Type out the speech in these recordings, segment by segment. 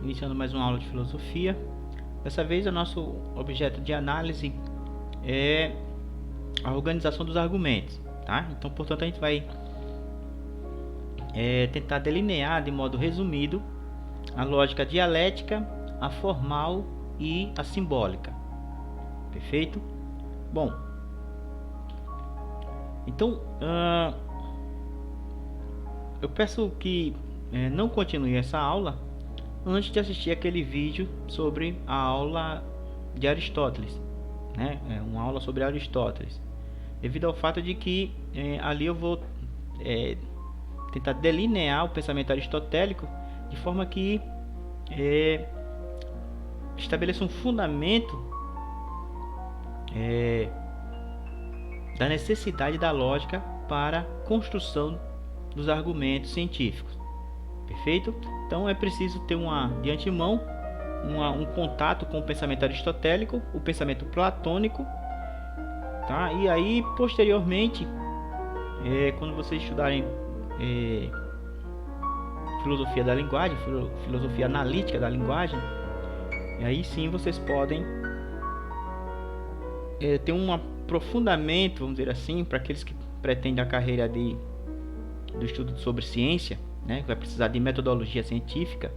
iniciando mais uma aula de filosofia. Dessa vez o nosso objeto de análise é a organização dos argumentos, tá? Então, portanto, a gente vai tentar delinear de modo resumido a lógica dialética, a formal e a simbólica. Perfeito? Bom, então eu peço que não continue essa aula antes de assistir aquele vídeo sobre a aula de Aristóteles, né? Uma aula sobre Aristóteles, devido ao fato de que ali eu vou tentar delinear o pensamento aristotélico de forma que estabeleça um fundamento da necessidade da lógica para a construção dos argumentos científicos. Perfeito? Então é preciso ter de antemão um contato com o pensamento aristotélico, o pensamento platônico, tá? E aí posteriormente, quando vocês estudarem filosofia da linguagem, filosofia analítica da linguagem, aí sim vocês podem ter um aprofundamento, vamos dizer assim, para aqueles que pretendem a carreira do estudo sobre ciência, né, que vai precisar de metodologia científica,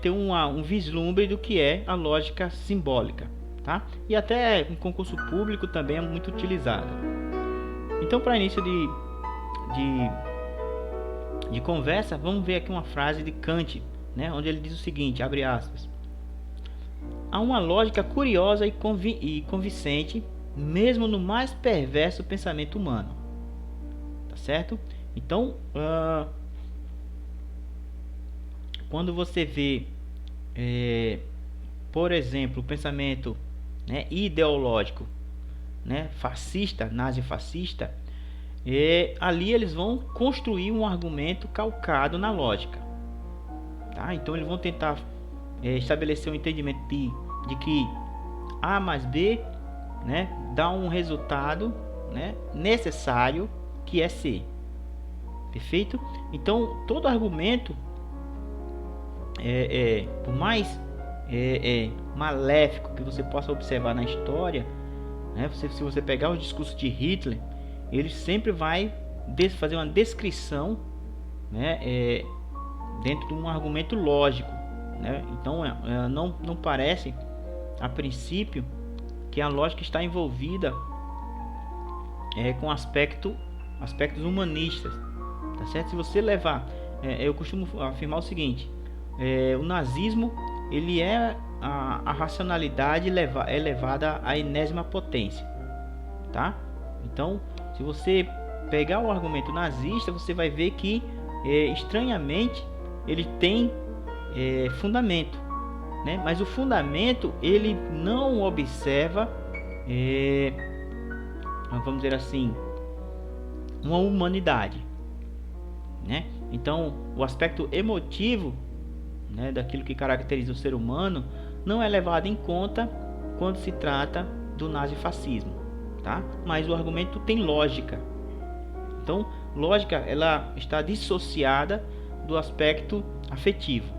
ter um vislumbre do que é a lógica simbólica, tá? E até em concurso público também é muito utilizada. Então, para início de conversa, vamos ver aqui uma frase de Kant, né, onde ele diz o seguinte, abre aspas: há uma lógica curiosa e convincente, mesmo no mais perverso pensamento humano. Tá certo? Então, quando você vê, por exemplo, o pensamento, né, ideológico, né, fascista, nazi-fascista, ali eles vão construir um argumento calcado na lógica. Tá? Então, eles vão tentar estabelecer um entendimento de que A mais B, né, dá um resultado, né, necessário, que é C. Perfeito? Então, todo argumento, por mais maléfico que você possa observar na história, né, se você pegar os discursos de Hitler, ele sempre vai fazer uma descrição, né, dentro de um argumento lógico, né? Então, não parece, a princípio, que a lógica está envolvida com aspectos humanistas, tá certo? Se você levar, eu costumo afirmar o seguinte: o nazismo, ele a racionalidade elevada à enésima potência, tá? Então, se você pegar o argumento nazista, você vai ver que estranhamente ele tem fundamento, né? Mas o fundamento ele não observa, vamos dizer assim, uma humanidade, né? Então, o aspecto emotivo, né, daquilo que caracteriza o ser humano não é levado em conta quando se trata do nazifascismo, tá? Mas o argumento tem lógica. Então, lógica, ela está dissociada do aspecto afetivo,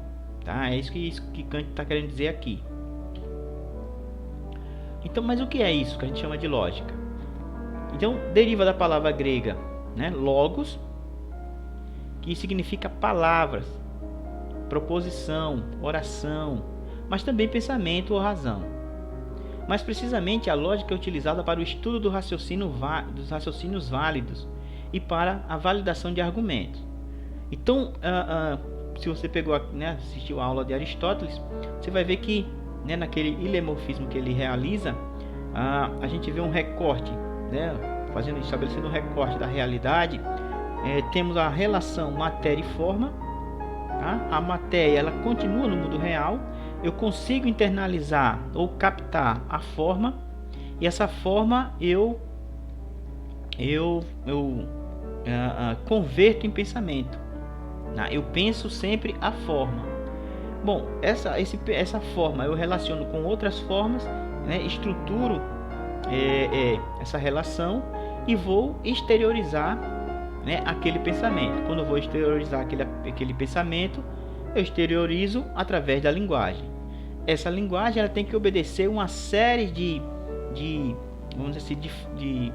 tá? É isso que Kant está querendo dizer aqui. Então, mas o que é isso que a gente chama de lógica? Então, deriva da palavra grega, né, logos, que significa palavras, proposição, oração, mas também pensamento ou razão. Mais precisamente, a lógica é utilizada para o estudo dos raciocínios válidos e para a validação de argumentos. Então, se você pegou, né, assistiu a aula de Aristóteles, você vai ver que, né, naquele ilemorfismo que ele realiza, a gente vê um recorte, né, estabelecendo um recorte da realidade. Temos a relação matéria e forma, tá? A matéria, ela continua no mundo real. Eu consigo internalizar ou captar a forma, e essa forma eu converto em pensamento. Eu penso sempre a forma. Bom, essa forma eu relaciono com outras formas, né? Estruturo essa relação e vou exteriorizar, né, aquele pensamento. Quando eu vou exteriorizar aquele pensamento, eu exteriorizo através da linguagem. Essa linguagem ela tem que obedecer uma série vamos dizer assim,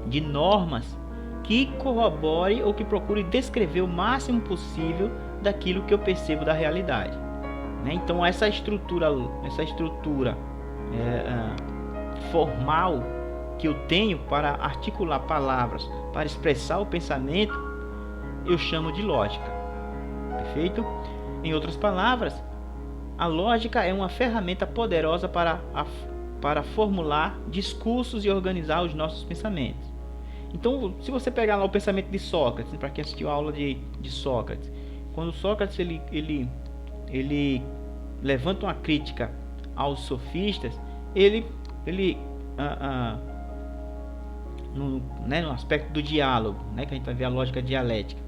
de normas que corrobore ou que procure descrever o máximo possível daquilo que eu percebo da realidade, né? Então essa estrutura formal que eu tenho para articular palavras, para expressar o pensamento, eu chamo de lógica. Perfeito? Em outras palavras, a lógica é uma ferramenta poderosa para formular discursos e organizar os nossos pensamentos. Então, se você pegar lá o pensamento de Sócrates, para quem assistiu a aula de Sócrates, quando Sócrates ele levanta uma crítica aos sofistas, no aspecto do diálogo, né, que a gente vai ver a lógica dialética,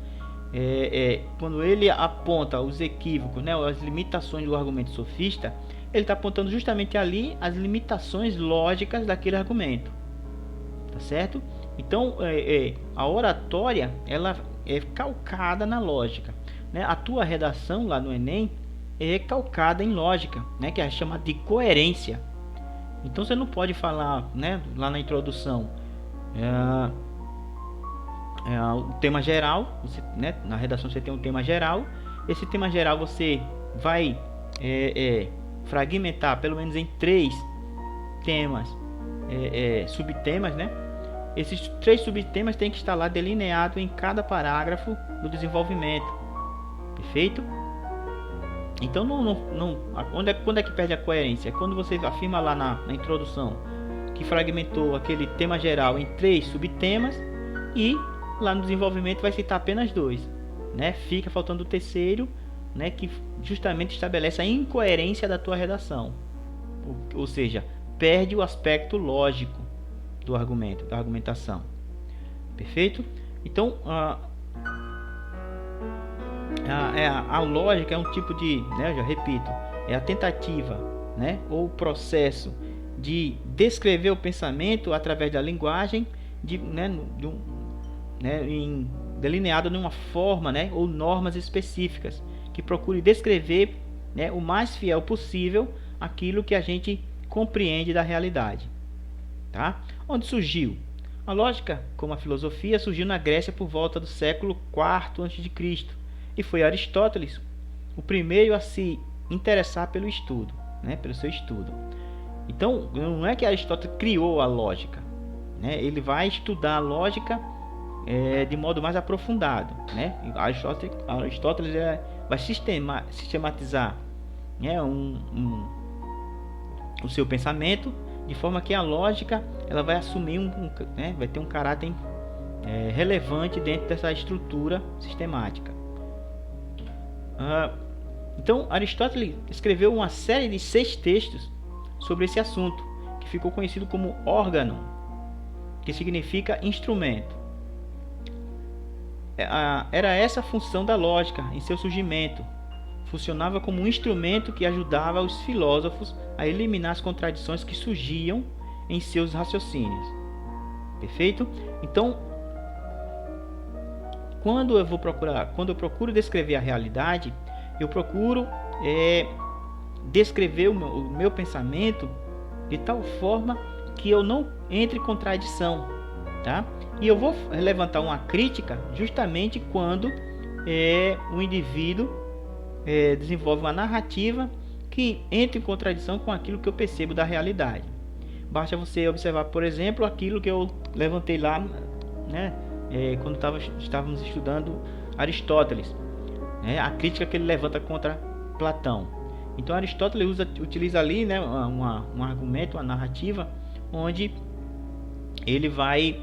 quando ele aponta os equívocos, né, as limitações do argumento sofista, ele está apontando justamente ali as limitações lógicas daquele argumento, tá certo? Então, a oratória ela é calcada na lógica, né? A tua redação lá no Enem é calcada em lógica, né, que é chamada de coerência. Então você não pode falar, né, lá na introdução, o tema geral, né, na redação você tem um tema geral. Esse tema geral você vai fragmentar pelo menos em 3 temas, subtemas, né? Esses 3 subtemas têm que estar lá delineado em cada parágrafo do desenvolvimento. Perfeito? Então quando é que perde a coerência? É quando você afirma lá na introdução que fragmentou aquele tema geral em 3 subtemas e lá no desenvolvimento vai citar apenas 2, né? Fica faltando o terceiro, né, que justamente estabelece a incoerência da tua redação, ou seja, perde o aspecto lógico do argumento, da argumentação. Perfeito? Então a lógica é um tipo de, né, eu já repito, é a tentativa, né, ou o processo de descrever o pensamento através da linguagem, delineado numa forma, né, ou normas específicas que procure descrever, né, o mais fiel possível aquilo que a gente compreende da realidade, tá? Onde surgiu? A lógica, como a filosofia, surgiu na Grécia por volta do século IV a.C. e foi Aristóteles o primeiro a se interessar pelo estudo, né, pelo seu estudo. Então, não é que Aristóteles criou a lógica, né? Ele vai estudar a lógica de modo mais aprofundado, né? Aristóteles vai sistematizar, né, o seu pensamento de forma que a lógica ela vai assumir né, vai ter um caráter relevante dentro dessa estrutura sistemática. Então, Aristóteles escreveu uma série de 6 textos sobre esse assunto, que ficou conhecido como órgão, que significa instrumento. Era essa a função da lógica em seu surgimento. Funcionava como um instrumento que ajudava os filósofos a eliminar as contradições que surgiam em seus raciocínios. Perfeito? Então, quando eu procuro descrever a realidade, eu procuro descrever o meu pensamento de tal forma que eu não entre em contradição, tá? E eu vou levantar uma crítica justamente quando o indivíduo desenvolve uma narrativa que entra em contradição com aquilo que eu percebo da realidade. Basta você observar, por exemplo, aquilo que eu levantei lá, né, quando estávamos estudando Aristóteles, né, a crítica que ele levanta contra Platão. Então Aristóteles utiliza ali, né, um argumento, uma narrativa, onde ele vai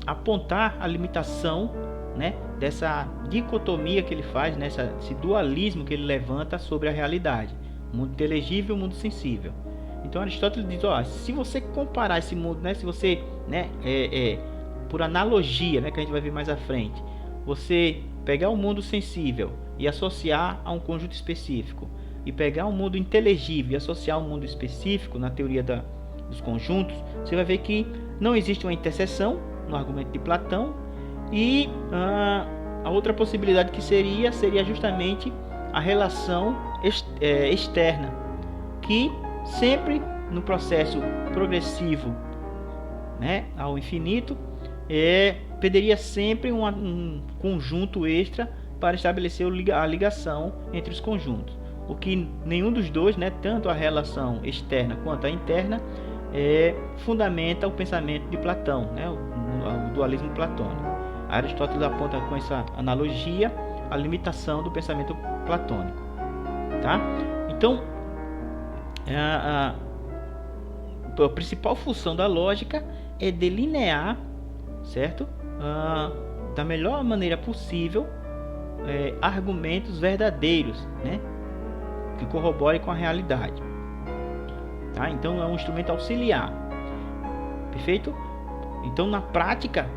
apontar a limitação, né, dessa dicotomia que ele faz, né, esse dualismo que ele levanta sobre a realidade, o mundo inteligível e o mundo sensível. Então Aristóteles diz, se você comparar esse mundo, né, se você, né, por analogia, né, que a gente vai ver mais à frente, você pegar o mundo sensível e associar a um conjunto específico, e pegar um mundo inteligível e associar um mundo específico na teoria dos conjuntos, você vai ver que não existe uma interseção no argumento de Platão, e a outra possibilidade que seria justamente a relação externa, que sempre no processo progressivo, né, ao infinito, perderia sempre um conjunto extra para estabelecer a ligação entre os conjuntos. O que nenhum dos dois, né, tanto a relação externa quanto a interna, fundamenta o pensamento de Platão, né, o dualismo platônico. Aristóteles aponta com essa analogia a limitação do pensamento platônico, tá? Então, a principal função da lógica é delinear, certo? Da melhor maneira possível, argumentos verdadeiros, né, que corroborem com a realidade, tá? Então é um instrumento auxiliar, perfeito? Então, na prática,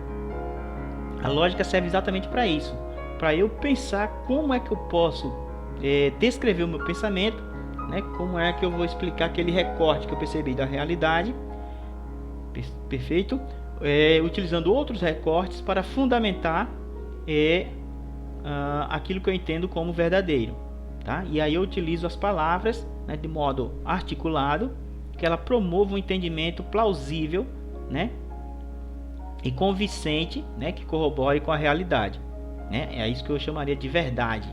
a lógica serve exatamente para isso, para eu pensar como é que eu posso descrever o meu pensamento, né? Como é que eu vou explicar aquele recorte que eu percebi da realidade, perfeito? Utilizando outros recortes para fundamentar aquilo que eu entendo como verdadeiro, tá? E aí eu utilizo as palavras, né, de modo articulado, que ela promova um entendimento plausível, né, e convincente, né, que corrobore com a realidade, né? É isso que eu chamaria de verdade.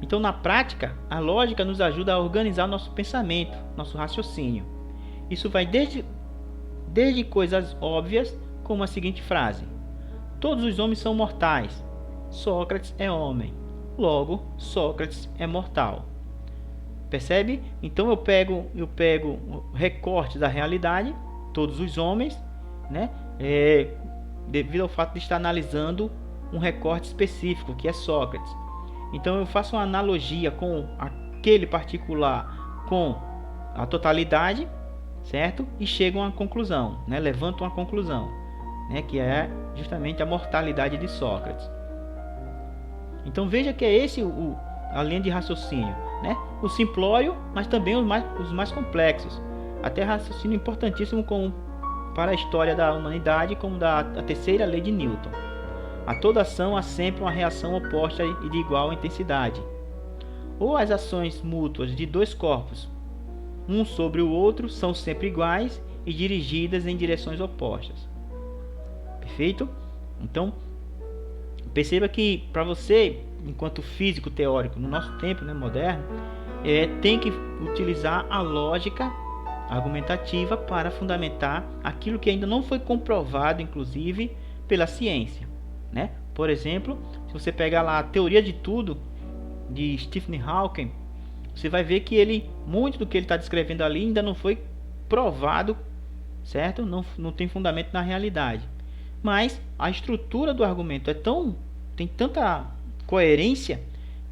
Então, na prática, a lógica nos ajuda a organizar nosso pensamento, nosso raciocínio. Isso vai desde coisas óbvias, como a seguinte frase: todos os homens são mortais. Sócrates é homem. Logo, Sócrates é mortal. Percebe? Então eu pego recortes da realidade, todos os homens, né? Devido ao fato de estar analisando um recorte específico, que é Sócrates. Então eu faço uma analogia com aquele particular com a totalidade, certo? E chego a uma conclusão, né? Levanto uma conclusão, né? Que é justamente a mortalidade de Sócrates. Então veja que é esse a linha de raciocínio, né? O simplório, mas também os mais complexos. Até raciocínio importantíssimo para a história da humanidade, como a terceira lei de Newton. A toda ação há sempre uma reação oposta e de igual intensidade. Ou as ações mútuas de dois corpos, um sobre o outro, são sempre iguais e dirigidas em direções opostas. Perfeito? Então, perceba que para você, enquanto físico teórico, no nosso tempo, né, moderno, tem que utilizar a lógica argumentativa para fundamentar aquilo que ainda não foi comprovado, inclusive, pela ciência, né? Por exemplo, se você pegar lá a Teoria de Tudo, de Stephen Hawking, você vai ver que muito do que ele está descrevendo ali ainda não foi provado, certo? Não tem fundamento na realidade. Mas a estrutura do argumento tem tanta coerência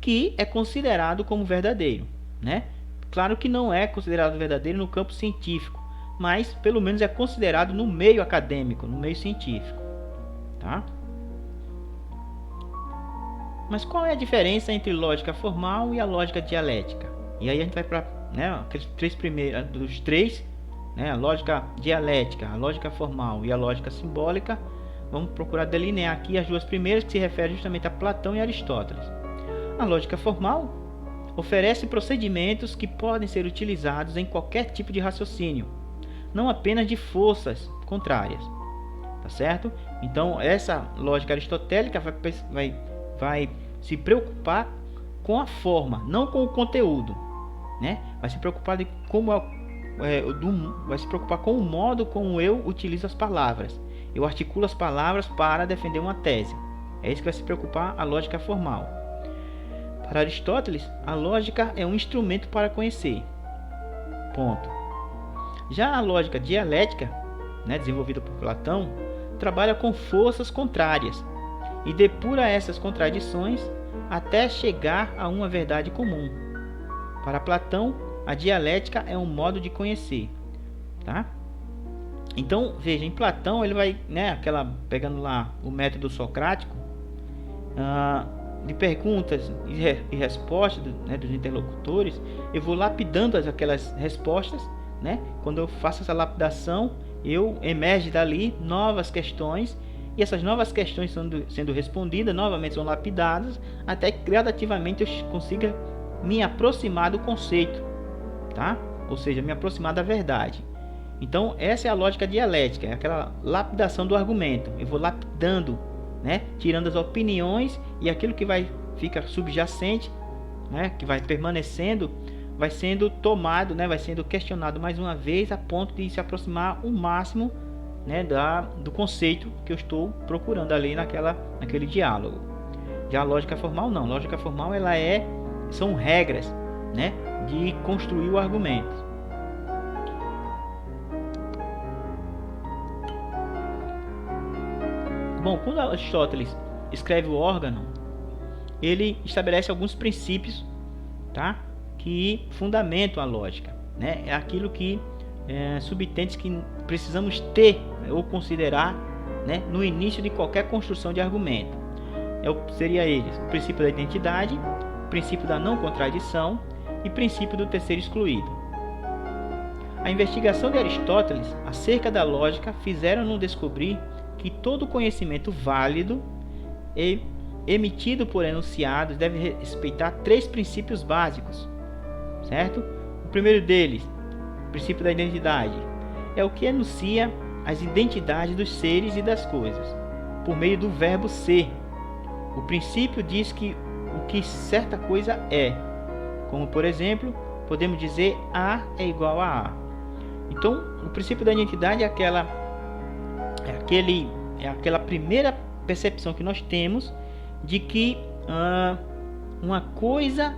que é considerado como verdadeiro, né? Claro que não é considerado verdadeiro no campo científico, mas pelo menos é considerado no meio acadêmico, no meio científico, tá? Mas qual é a diferença entre lógica formal e a lógica dialética? E aí a gente vai para, né, aqueles três primeiros, dos três, né, a lógica dialética, a lógica formal e a lógica simbólica. Vamos procurar delinear aqui as duas primeiras, que se referem justamente a Platão e Aristóteles. A lógica formal oferece procedimentos que podem ser utilizados em qualquer tipo de raciocínio, não apenas de forças contrárias, tá certo? Então essa lógica aristotélica vai se preocupar com a forma, não com o conteúdo, né? Vai se preocupar vai se preocupar com o modo como eu utilizo as palavras. Eu articulo as palavras para defender uma tese. É isso que vai se preocupar a lógica formal. Para Aristóteles, a lógica é um instrumento para conhecer. Ponto. Já a lógica dialética, né, desenvolvida por Platão, trabalha com forças contrárias e depura essas contradições até chegar a uma verdade comum. Para Platão, a dialética é um modo de conhecer, tá? Então, veja, em Platão ele vai, né, pegando lá o método socrático, de perguntas e respostas, né, dos interlocutores, eu vou lapidando aquelas respostas, né? Quando eu faço essa lapidação, emerge dali novas questões e essas novas questões sendo respondidas, novamente são lapidadas, até que gradativamente eu consiga me aproximar do conceito, tá? Ou seja, me aproximar da verdade. Então essa é a lógica dialética, é aquela lapidação do argumento. Eu vou lapidando, né? Tirando as opiniões, e aquilo que fica subjacente, né? Que vai permanecendo, vai sendo tomado, né? Vai sendo questionado mais uma vez, a ponto de se aproximar o máximo, né? Do conceito que eu estou procurando ali naquele diálogo. Já a lógica formal não. A lógica formal são regras, né? De construir o argumento. Bom, quando Aristóteles escreve o órgão, ele estabelece alguns princípios, tá? Que fundamentam a lógica, né? É aquilo que subtentes que precisamos ter, né, ou considerar, né, no início de qualquer construção de argumento. Seria eles o princípio da identidade, o princípio da não contradição e o princípio do terceiro excluído. A investigação de Aristóteles acerca da lógica fizeram-nos descobrir que todo conhecimento válido e emitido por enunciados deve respeitar 3 princípios básicos, certo? O primeiro deles, o princípio da identidade, é o que enuncia as identidades dos seres e das coisas, por meio do verbo ser. O princípio diz que o que certa coisa é, como por exemplo, podemos dizer A é igual a A. Então, o princípio da identidade é aquela primeira percepção que nós temos de que uma coisa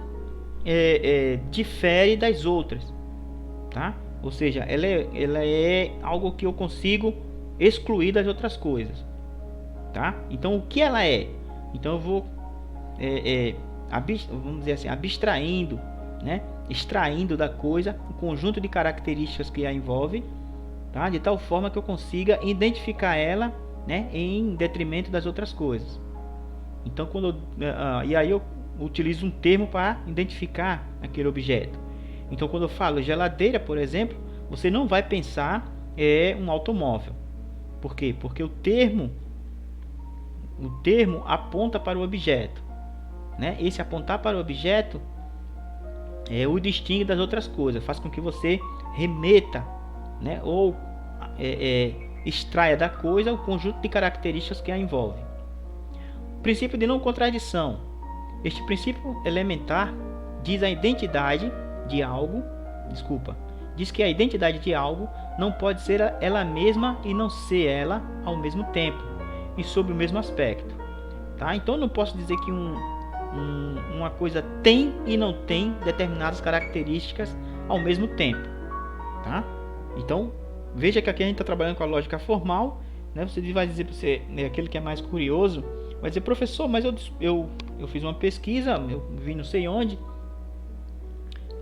difere das outras, tá? Ou seja, ela é algo que eu consigo excluir das outras coisas, tá? Então, o que ela é? Então, eu vou vamos dizer assim, abstraindo, né? Extraindo da coisa o conjunto de características que a envolve, tá? De tal forma que eu consiga identificar ela, né, em detrimento das outras coisas. Então, e aí eu utilizo um termo para identificar aquele objeto. Então, quando eu falo geladeira, por exemplo, você não vai pensar um automóvel. Por quê? Porque o termo aponta para o objeto, né? Esse apontar para o objeto o distingue das outras coisas, faz com que você remeta, né, ou extraia da coisa o conjunto de características que a envolve. O princípio de não contradição. Este princípio elementar diz que a identidade de algo não pode ser ela mesma e não ser ela ao mesmo tempo e sob o mesmo aspecto, tá? Então eu não posso dizer que uma coisa tem e não tem determinadas características ao mesmo tempo, tá? Então veja que aqui a gente está trabalhando com a lógica formal, né? Você vai dizer para você, aquele que é mais curioso, vai dizer: professor, mas eu fiz uma pesquisa, eu vi não sei onde,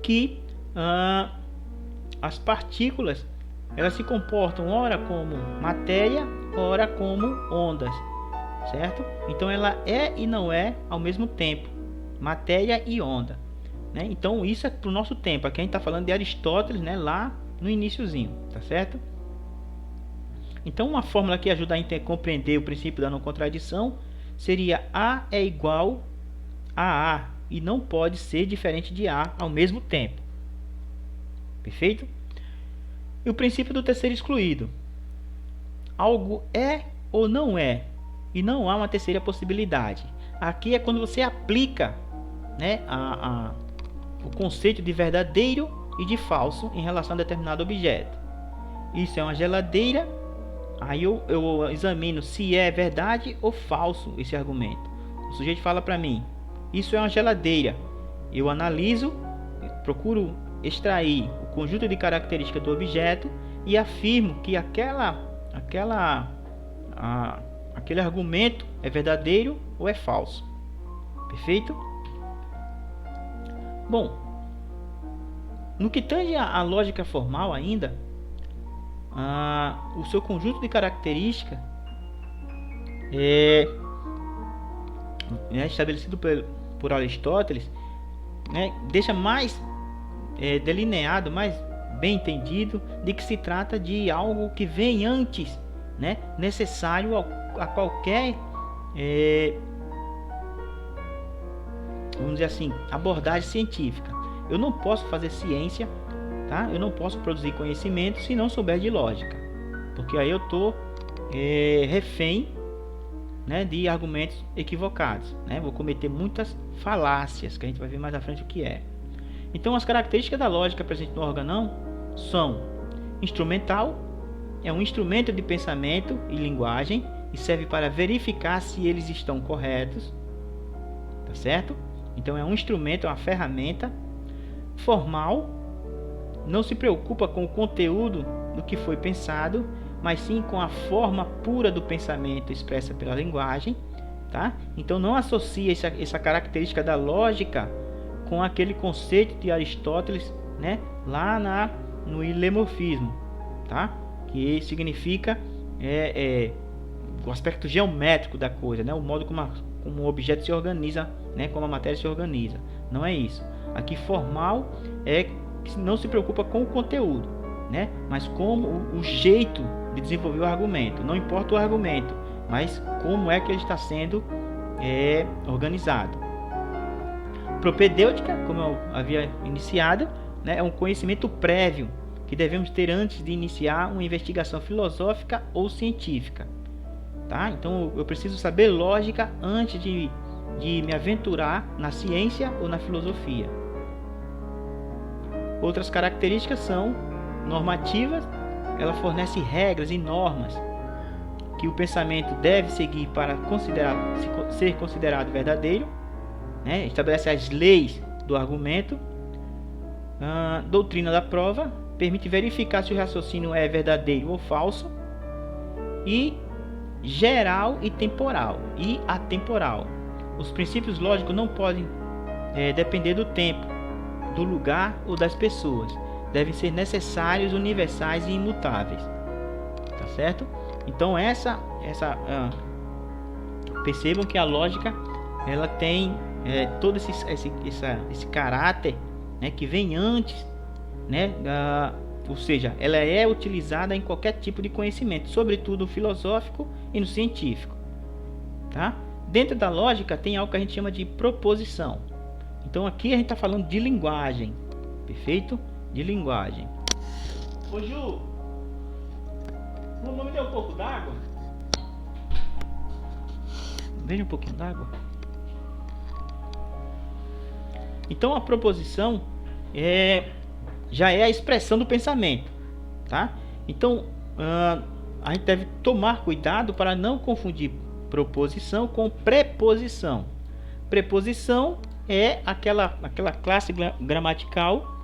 que as partículas elas se comportam ora como matéria, ora como ondas, certo? Então ela é e não é ao mesmo tempo, matéria e onda, né? Então isso é para o nosso tempo. Aqui a gente está falando de Aristóteles, né? Lá no iniciozinho, tá certo? Então uma fórmula que ajuda a compreender o princípio da não contradição seria: A é igual a A e não pode ser diferente de A ao mesmo tempo. Perfeito? E o princípio do terceiro excluído: algo é ou não é, e não há uma terceira possibilidade. Aqui é quando você aplica, né, o conceito de verdadeiro e de falso em relação a determinado objeto. Isso é uma geladeira, aí eu examino se é verdade ou falso esse argumento. O sujeito fala para mim: isso é uma geladeira. Eu analiso, procuro extrair o conjunto de características do objeto e afirmo que aquele argumento é verdadeiro ou é falso. Perfeito? Bom, no que tange à lógica formal ainda, o seu conjunto de características é estabelecido por Aristóteles, né, deixa mais delineado, mais bem entendido, de que se trata de algo que vem antes, né, necessário a qualquer, vamos dizer assim, abordagem científica. Eu não posso fazer ciência, tá? Eu não posso produzir conhecimento se não souber de lógica, porque aí eu estou refém, né, de argumentos equivocados, né? Vou cometer muitas falácias, que a gente vai ver mais à frente o que é. Então, as características da lógica presente no organão são: instrumental, é um instrumento de pensamento e linguagem e serve para verificar se eles estão corretos, tá certo? Então, é um instrumento, é uma ferramenta. Formal, não se preocupa com o conteúdo do que foi pensado, mas sim com a forma pura do pensamento expressa pela linguagem, tá? Então não associa essa característica da lógica com aquele conceito de Aristóteles, né? Lá no ilemorfismo, tá? Que significa o aspecto geométrico da coisa, né? O modo como o objeto se organiza, né? Como a matéria se organiza. Não é isso. Aqui formal é que não se preocupa com o conteúdo, né? Mas como o jeito de desenvolver o argumento. Não importa o argumento, mas como é que ele está sendo organizado. Propedêutica, como eu havia iniciado, né? É um conhecimento prévio que devemos ter antes de iniciar uma investigação filosófica ou científica, tá? Então eu preciso saber lógica antes de me aventurar na ciência ou na filosofia. Outras características são normativas, ela fornece regras e normas que o pensamento deve seguir para ser considerado verdadeiro, né? Estabelece as leis do argumento. Doutrina da prova, permite verificar se o raciocínio é verdadeiro ou falso. E geral e temporal e atemporal. Os princípios lógicos não podem depender do tempo, do lugar ou das pessoas. Devem ser necessários, universais e imutáveis. Tá certo? Então percebam que a lógica ela tem todo esse caráter, né, que vem antes, né, ou seja, ela é utilizada em qualquer tipo de conhecimento, sobretudo filosófico e no científico, tá? Dentro da lógica tem algo que a gente chama de proposição. Então aqui a gente está falando de linguagem, perfeito? De linguagem. Ô Ju, vamos me dar um pouco d'água? Veja um pouquinho d'água. Então a proposição já é a expressão do pensamento, tá? Então a gente deve tomar cuidado para não confundir proposição com preposição. Preposição é aquela classe gramatical,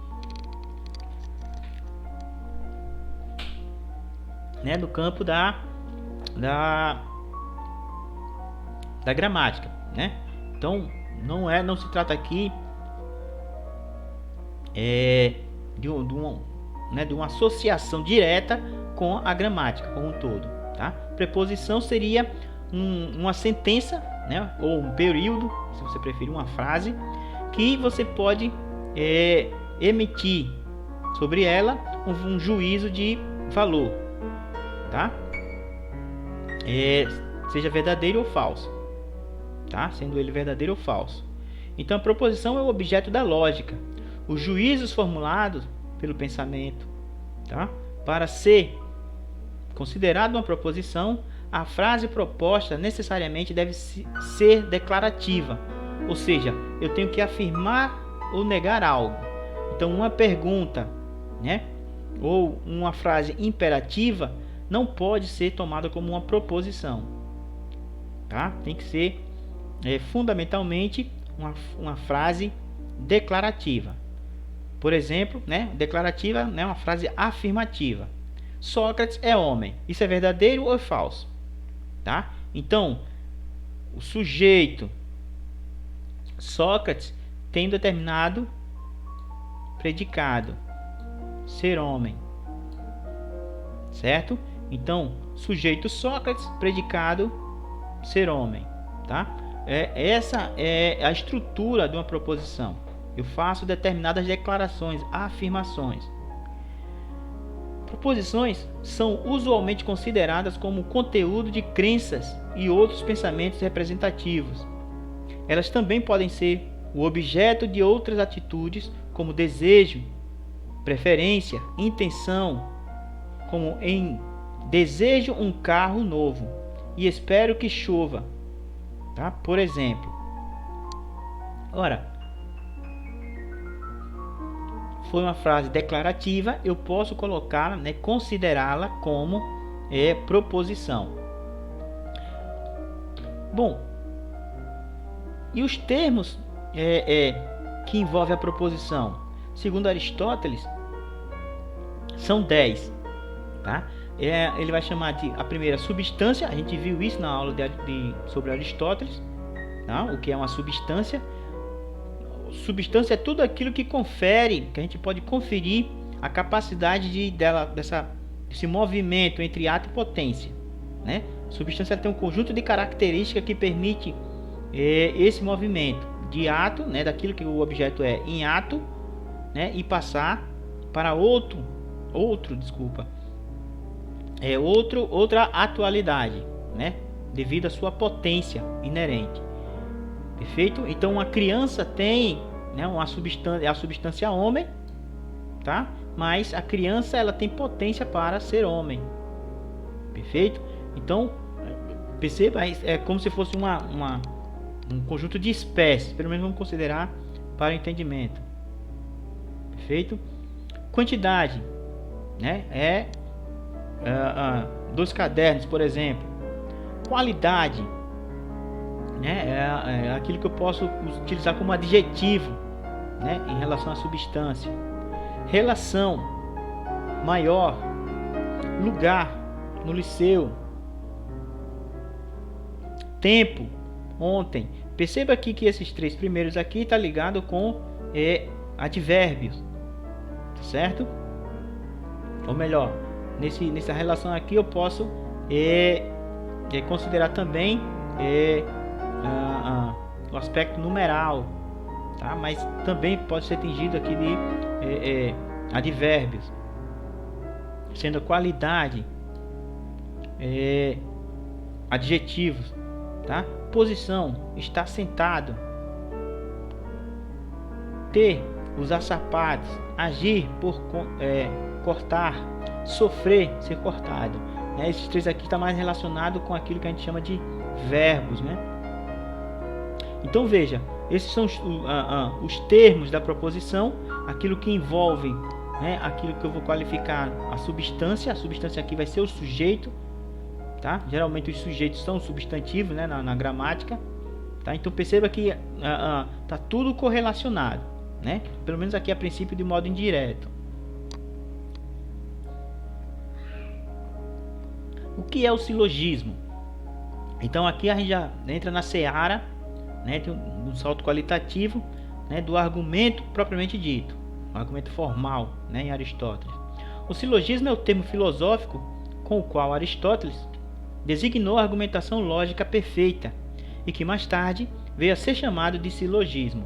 né, do campo da gramática, né? Então não se trata aqui de uma associação direta com a gramática como um todo, tá? Preposição seria uma sentença, né, ou um período, se você preferir, uma frase que você pode emitir sobre ela um juízo de valor, tá? Seja verdadeiro ou falso, tá? Sendo ele verdadeiro ou falso. Então a proposição é o objeto da lógica, os juízos formulados pelo pensamento, tá? Para ser considerado uma proposição, a frase proposta necessariamente deve ser declarativa, ou seja, eu tenho que afirmar ou negar algo. Então uma pergunta, né, ou uma frase imperativa não pode ser tomada como uma proposição, tá? Tem que ser fundamentalmente uma frase declarativa. Por exemplo, né, declarativa, né, uma frase afirmativa. Sócrates é homem. Isso é verdadeiro ou é falso? Tá? Então, o sujeito Sócrates tem um determinado predicado, ser homem, certo? Então, sujeito Sócrates, predicado ser homem, tá? Essa é a estrutura de uma proposição. Eu faço determinadas declarações, afirmações. Proposições são usualmente consideradas como conteúdo de crenças e outros pensamentos representativos. Elas também podem ser o objeto de outras atitudes, como desejo, preferência, intenção, como em desejo um carro novo e espero que chova, tá? Por exemplo. Ora, foi uma frase declarativa, eu posso colocá-la, né, considerá-la como proposição. Bom, e os termos que envolvem a proposição, segundo Aristóteles, são 10, tá? Ele vai chamar de a primeira substância, a gente viu isso na aula sobre Aristóteles, tá? O que é uma substância? Substância é tudo aquilo que confere, que a gente pode conferir a capacidade desse movimento entre ato e potência, né? Substância tem um conjunto de características que permite esse movimento de ato, né, daquilo que o objeto é em ato, né, e passar para outra atualidade, né, devido à sua potência inerente. Perfeito? Então uma criança tem, né, a substância homem, tá? Mas a criança ela tem potência para ser homem. Perfeito? Então perceba, é como se fosse um conjunto de espécies, pelo menos vamos considerar para o entendimento. Perfeito? Quantidade, né? 2 cadernos, por exemplo. Qualidade, né? É aquilo que eu posso utilizar como adjetivo, né, em relação à substância. Relação, maior, lugar, no liceu, tempo, ontem. Perceba aqui que esses 3 primeiros aqui está ligado com advérbios, certo? Ou melhor, nessa relação aqui eu posso considerar também o aspecto numeral, tá? Mas também pode ser tingido aqui de advérbios, sendo a qualidade adjetivos, tá? Posição, estar sentado, ter, usar sapatos, agir por cortar, sofrer, ser cortado, né? Esses 3 aqui está mais relacionado com aquilo que a gente chama de verbos, né? Então veja, esses são os termos da proposição, aquilo que envolve, né, aquilo que eu vou qualificar a substância. A substância aqui vai ser o sujeito, tá? Geralmente os sujeitos são substantivos, né, na gramática, tá? Então perceba que tá tudo correlacionado, né? Pelo menos aqui a princípio de modo indireto. O que é o silogismo? Então aqui a gente já entra na seara, né, de um salto qualitativo, né, do argumento propriamente dito, um argumento formal, né, em Aristóteles. O silogismo é o termo filosófico com o qual Aristóteles designou a argumentação lógica perfeita e que mais tarde veio a ser chamado de silogismo.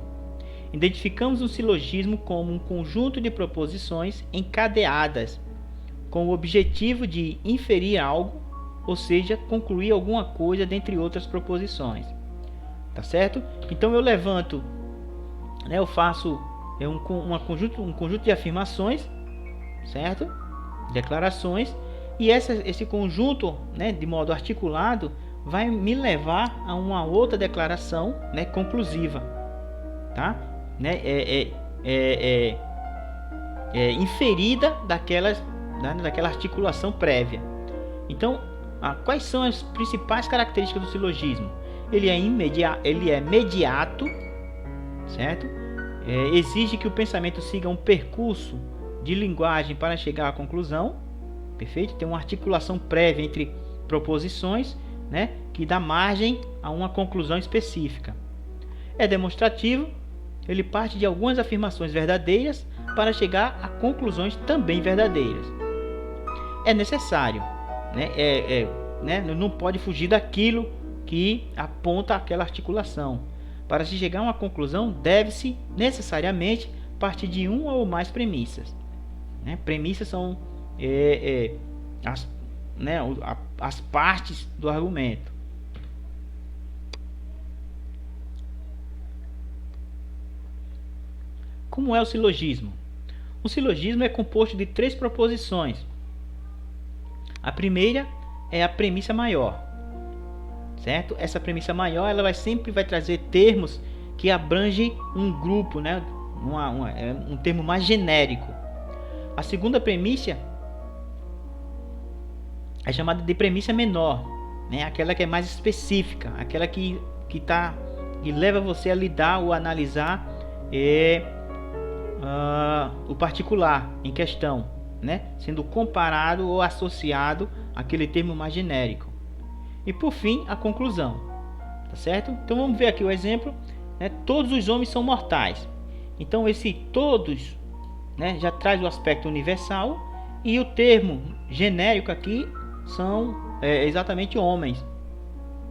Identificamos um silogismo como um conjunto de proposições encadeadas com o objetivo de inferir algo, ou seja, concluir alguma coisa dentre outras proposições. Tá certo? Então eu levanto, né, eu faço um conjunto de afirmações, certo? Declarações, e esse conjunto, né, de modo articulado, vai me levar a uma outra declaração, né, conclusiva, tá? Né? Inferida daquela articulação prévia. Então, quais são as principais características do silogismo? Ele é mediato, certo? Exige que o pensamento siga um percurso de linguagem para chegar à conclusão, perfeito? Tem uma articulação prévia entre proposições, né, que dá margem a uma conclusão específica. É demonstrativo, ele parte de algumas afirmações verdadeiras para chegar a conclusões também verdadeiras. É necessário, né, não pode fugir daquilo que aponta aquela articulação. Para se chegar a uma conclusão, deve-se necessariamente partir de uma ou mais premissas, né? Premissas são as, né, as partes do argumento. Como é o silogismo? O silogismo é composto de 3 proposições. A primeira é a premissa maior, certo? Essa premissa maior ela sempre vai trazer termos que abrangem um grupo, né? Um termo mais genérico. A segunda premissa é chamada de premissa menor, né? Aquela que é mais específica, aquela que leva você a lidar ou analisar o particular em questão, né? Sendo comparado ou associado àquele termo mais genérico. E por fim, a conclusão, tá certo? Então vamos ver aqui o exemplo, né? Todos os homens são mortais. Então esse todos, né, já traz o aspecto universal, e o termo genérico aqui são exatamente homens.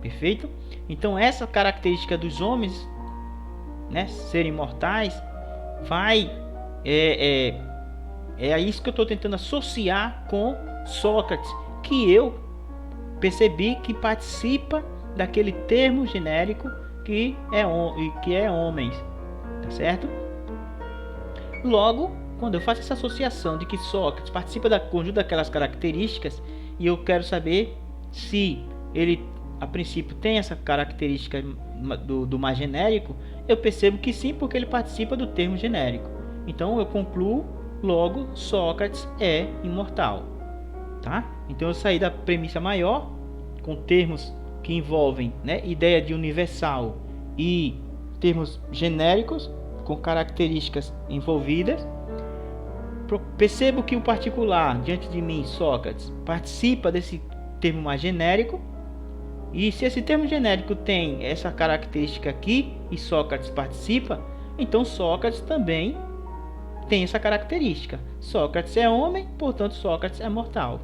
Perfeito? Então essa característica dos homens, né, serem mortais, vai é isso que eu estou tentando associar com Sócrates, que eu percebi que participa daquele termo genérico que é homens, tá certo? Logo, quando eu faço essa associação de que Sócrates participa da conjunto daquelas características, e eu quero saber se ele a princípio tem essa característica do mais genérico, eu percebo que sim, porque ele participa do termo genérico. Então eu concluo, logo Sócrates é imortal, tá? Então eu saí da premissa maior, com termos que envolvem, né, ideia de universal e termos genéricos com características envolvidas. Percebo que o particular diante de mim, Sócrates, participa desse termo mais genérico. E se esse termo genérico tem essa característica aqui e Sócrates participa, então Sócrates também tem essa característica. Sócrates é homem, portanto Sócrates é mortal.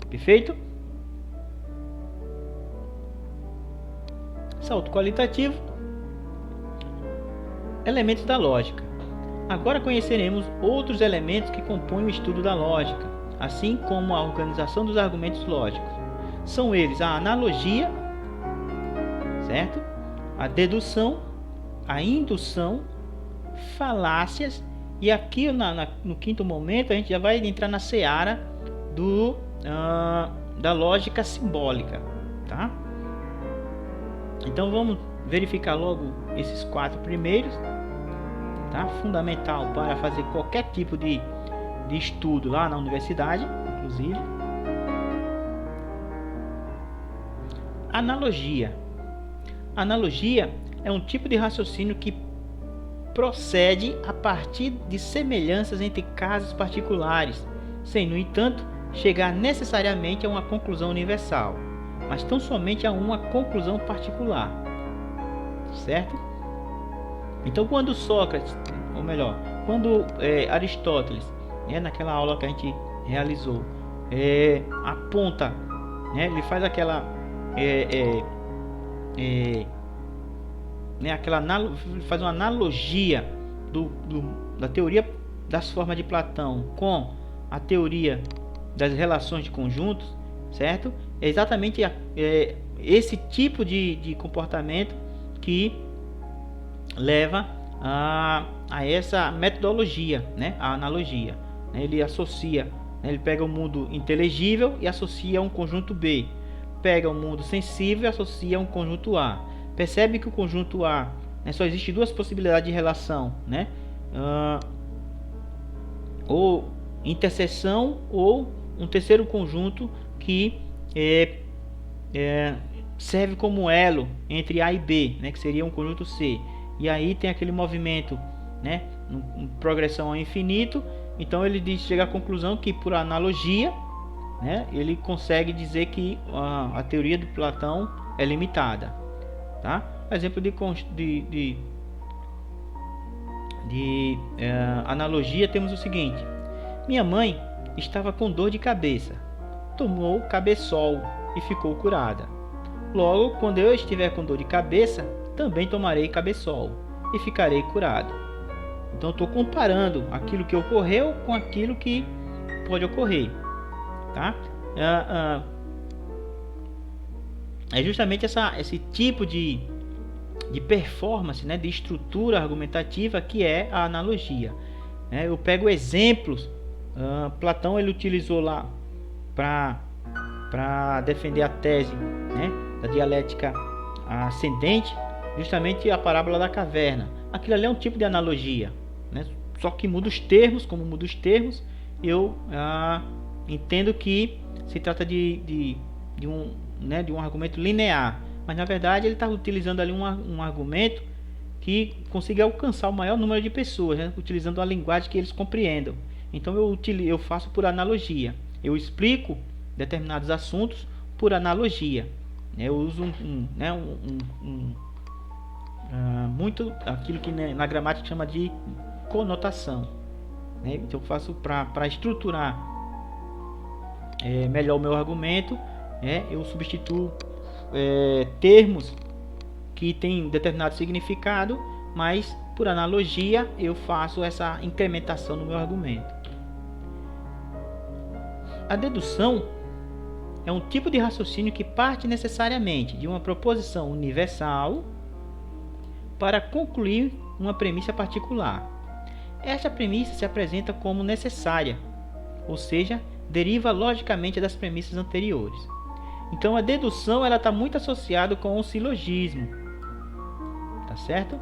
Perfeito? Salto qualitativo. Elementos da lógica. Agora conheceremos outros elementos que compõem o estudo da lógica, assim como a organização dos argumentos lógicos. São eles a analogia, certo? A dedução, a indução, falácias, e aqui no quinto momento a gente já vai entrar na seara da lógica simbólica, tá? Então vamos verificar logo esses 4 primeiros, tá? Fundamental para fazer qualquer tipo de estudo lá na universidade, inclusive. Analogia. Analogia é um tipo de raciocínio que procede a partir de semelhanças entre casos particulares, sem, no entanto, chegar necessariamente a uma conclusão universal, mas tão somente a uma conclusão particular. Certo? Então, quando Sócrates, ou melhor, quando Aristóteles, naquela aula que a gente realizou, aponta, né, ele faz aquela faz uma analogia da teoria das formas de Platão com a teoria das relações de conjuntos, certo? É exatamente esse tipo de comportamento que leva a essa metodologia, né? A analogia, né? Ele associa, né? Ele pega o mundo inteligível e associa a um conjunto B, pega o mundo sensível e associa a um conjunto A. Percebe que o conjunto A, né, só existe 2 possibilidades de relação, né? Ou interseção, ou um terceiro conjunto que serve como elo entre A e B, né, que seria um conjunto C. E aí tem aquele movimento, né, progressão ao infinito. Então ele chega à conclusão que, por analogia, né, ele consegue dizer que a teoria de Platão é limitada, tá? Exemplo de analogia, temos o seguinte: minha mãe estava com dor de cabeça, tomou cabeçol e ficou curada. Logo, quando eu estiver com dor de cabeça, também tomarei cabeçol e ficarei curado. Então estou comparando aquilo que ocorreu com aquilo que pode ocorrer, tá? É justamente esse tipo de performance, né, de estrutura argumentativa que é a analogia. Eu pego exemplos. Platão ele utilizou lá para defender a tese, né, da dialética ascendente, justamente a parábola da caverna. Aquilo ali é um tipo de analogia, né? Só que muda os termos. Como muda os termos, eu entendo que se trata de um argumento linear, mas na verdade ele está utilizando ali um argumento que consiga alcançar o maior número de pessoas, né? Utilizando a linguagem que eles compreendam. Então eu faço por analogia, eu explico determinados assuntos por analogia. Eu uso muito aquilo que na gramática chama de conotação, né? Então eu faço para estruturar melhor o meu argumento, eu substituo termos que têm determinado significado, mas por analogia eu faço essa incrementação no meu argumento. A dedução é um tipo de raciocínio que parte necessariamente de uma proposição universal para concluir uma premissa particular. Esta premissa se apresenta como necessária, ou seja, deriva logicamente das premissas anteriores. Então a dedução está muito associada com o silogismo, tá certo?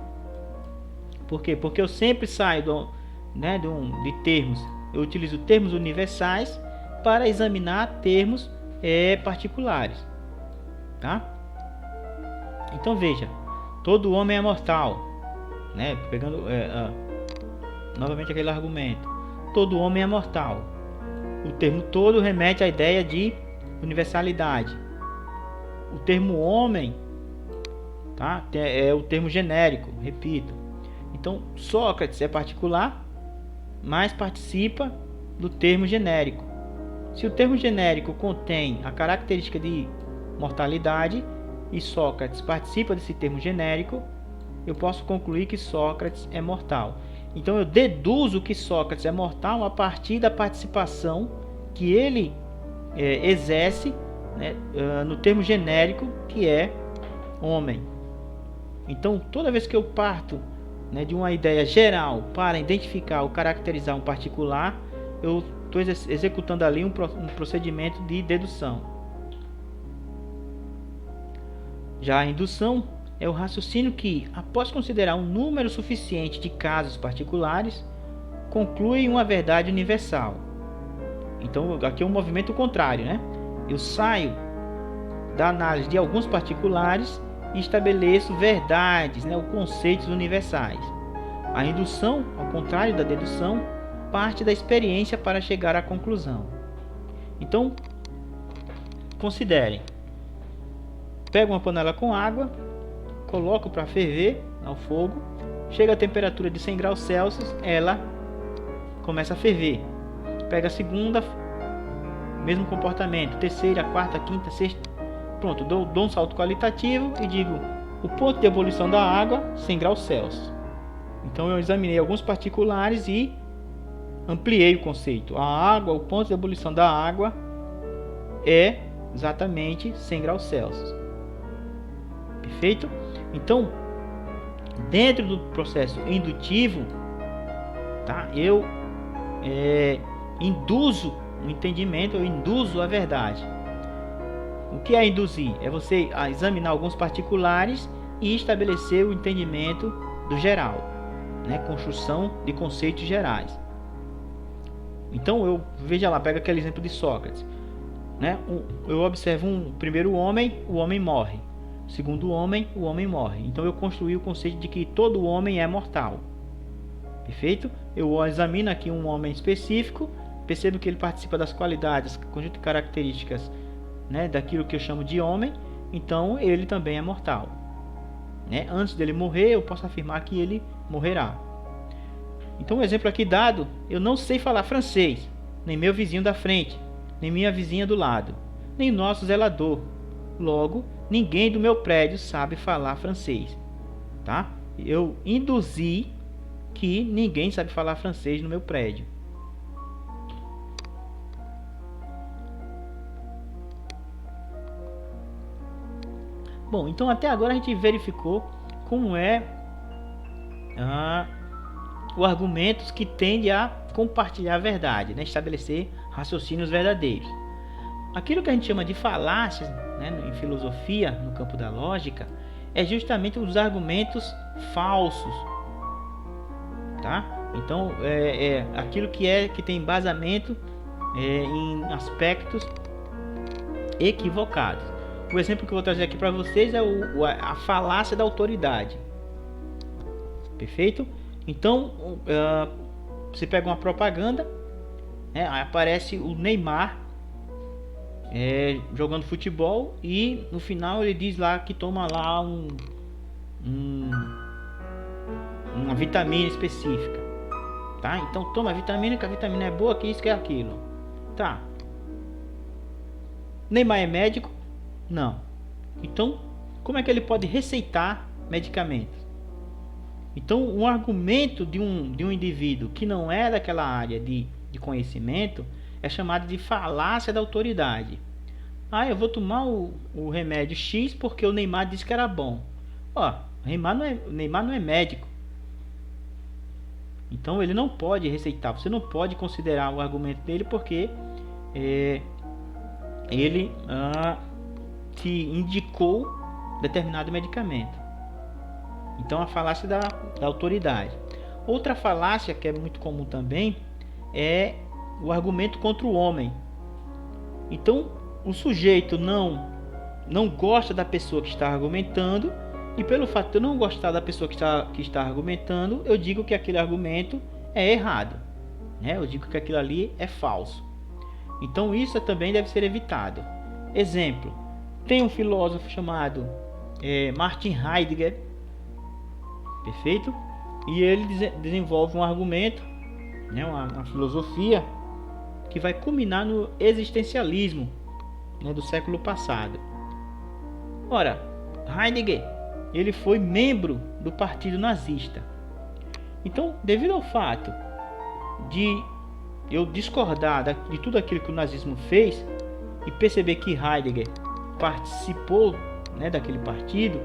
Por quê? Porque eu sempre saio de termos, eu utilizo termos universais para examinar termos particulares, tá? Então veja, todo homem é mortal, né? Pegando novamente aquele argumento, todo homem é mortal. O termo todo remete à ideia de universalidade. O termo homem, tá? É o termo genérico, repito. Então Sócrates é particular, mas participa do termo genérico. Se o termo genérico contém a característica de mortalidade e Sócrates participa desse termo genérico, eu posso concluir que Sócrates é mortal. Então eu deduzo que Sócrates é mortal a partir da participação que ele exerce, né, no termo genérico que é homem. Então toda vez que eu parto, né, de uma ideia geral para identificar ou caracterizar um particular, eu estou executando ali um procedimento de dedução. Já a indução é o raciocínio que, após considerar um número suficiente de casos particulares, conclui uma verdade universal. Então aqui é um movimento contrário, né? Eu saio da análise de alguns particulares e estabeleço verdades, né, ou conceitos universais. A indução, ao contrário da dedução, parte da experiência para chegar à conclusão. Então, considerem. Pego uma panela com água, coloco para ferver ao fogo, chega a temperatura de 100 graus Celsius, ela começa a ferver. Pega a segunda, mesmo comportamento, terceira, quarta, quinta, sexta, pronto, dou um salto qualitativo e digo o ponto de ebulição da água, 100 graus Celsius. Então eu examinei alguns particulares e ampliei o conceito. A água, o ponto de ebulição da água é exatamente 100 graus Celsius. Perfeito? Então, dentro do processo indutivo, tá? Eu induzo o entendimento, eu induzo a verdade. O que é induzir? É você examinar alguns particulares e estabelecer o entendimento do geral, né? Construção de conceitos gerais. Então, veja lá, pega aquele exemplo de Sócrates, né? Eu observo um primeiro homem, o homem morre. Segundo homem, o homem morre. Então eu construí o conceito de que todo homem é mortal. Perfeito? Eu examino aqui um homem específico, percebo que ele participa das qualidades, conjunto de características, né, daquilo que eu chamo de homem, então ele também é mortal. Né? Antes dele morrer, eu posso afirmar que ele morrerá. Então, um exemplo aqui dado, eu não sei falar francês, nem meu vizinho da frente, nem minha vizinha do lado, nem nosso zelador. Logo, ninguém do meu prédio sabe falar francês, tá? Eu induzi que ninguém sabe falar francês no meu prédio. Bom, então até agora a gente verificou como é o argumentos que tende a compartilhar a verdade, né? Estabelecer raciocínios verdadeiros. Aquilo que a gente chama de falácias, né, em filosofia, no campo da lógica, é justamente os argumentos falsos, tá? Então é aquilo que tem embasamento em aspectos equivocados. O exemplo que eu vou trazer aqui para vocês é a falácia da autoridade. Perfeito? Então, você pega uma propaganda, né, aparece o Neymar jogando futebol e no final ele diz lá que toma lá uma vitamina específica. Tá? Então toma a vitamina, que a vitamina é boa, que isso, que é aquilo. Tá. Neymar é médico? Não. Então, como é que ele pode receitar medicamentos? Então, um argumento de um indivíduo que não é daquela área de conhecimento é chamado de falácia da autoridade. Eu vou tomar o remédio X porque o Neymar disse que era bom. O Neymar não é médico. Então, ele não pode receitar. Você não pode considerar o argumento dele porque ele te indicou determinado medicamento. Então, a falácia da autoridade. Outra falácia que é muito comum também é o argumento contra o homem. Então, o sujeito não gosta da pessoa que está argumentando, e pelo fato de eu não gostar da pessoa que está argumentando, eu digo que aquele argumento é errado, né? Eu digo que aquilo ali é falso. Então, isso também deve ser evitado. Exemplo, tem um filósofo chamado Martin Heidegger, perfeito? E ele desenvolve um argumento, né, uma filosofia que vai culminar no existencialismo, né, do século passado. Ora, Heidegger, ele foi membro do partido nazista. Então, devido ao fato de eu discordar de tudo aquilo que o nazismo fez e perceber que Heidegger participou, né, daquele partido,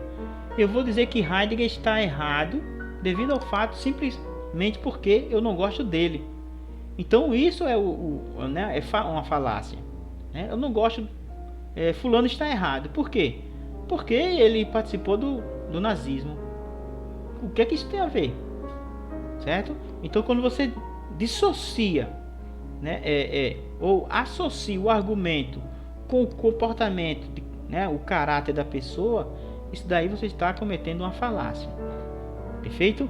eu vou dizer que Heidegger está errado devido ao fato simplesmente porque eu não gosto dele. Então isso é uma falácia, né? Eu não gosto, fulano está errado. Por quê? Porque ele participou do nazismo. O que é que isso tem a ver? Certo? Então, quando você dissocia, né, ou associa o argumento com o comportamento, né, o caráter da pessoa, isso daí você está cometendo uma falácia. Perfeito?